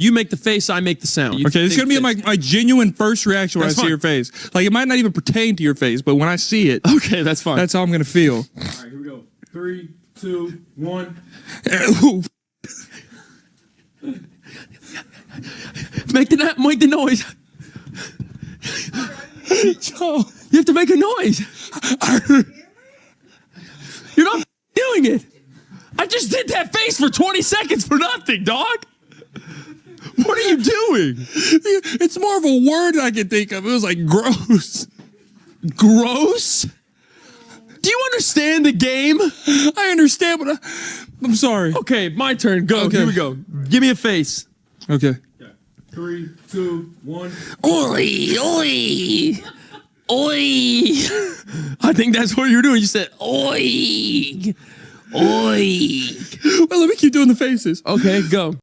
You make the face, I make the sound. Okay, this is going to be my genuine first reaction when I see your face. Like, it might not even pertain to your face, but when I see it... Okay, that's fine. That's how I'm going to feel. All right, here we go. 3, 2, 1. Make the noise. You have to make a noise. You're not doing it. I just did that face for 20 seconds for nothing, dog. What are you doing? It's more of a word I can think of. It was like gross. Gross? Do you understand the game? I understand, but I'm sorry. Okay, my turn. Go. Okay. Here we go. Give me a face. Okay. 3, 2, 1. Oi, oi, oi. I think that's what you're doing. You said, Oi, oi. Well, let me keep doing the faces. okay, go.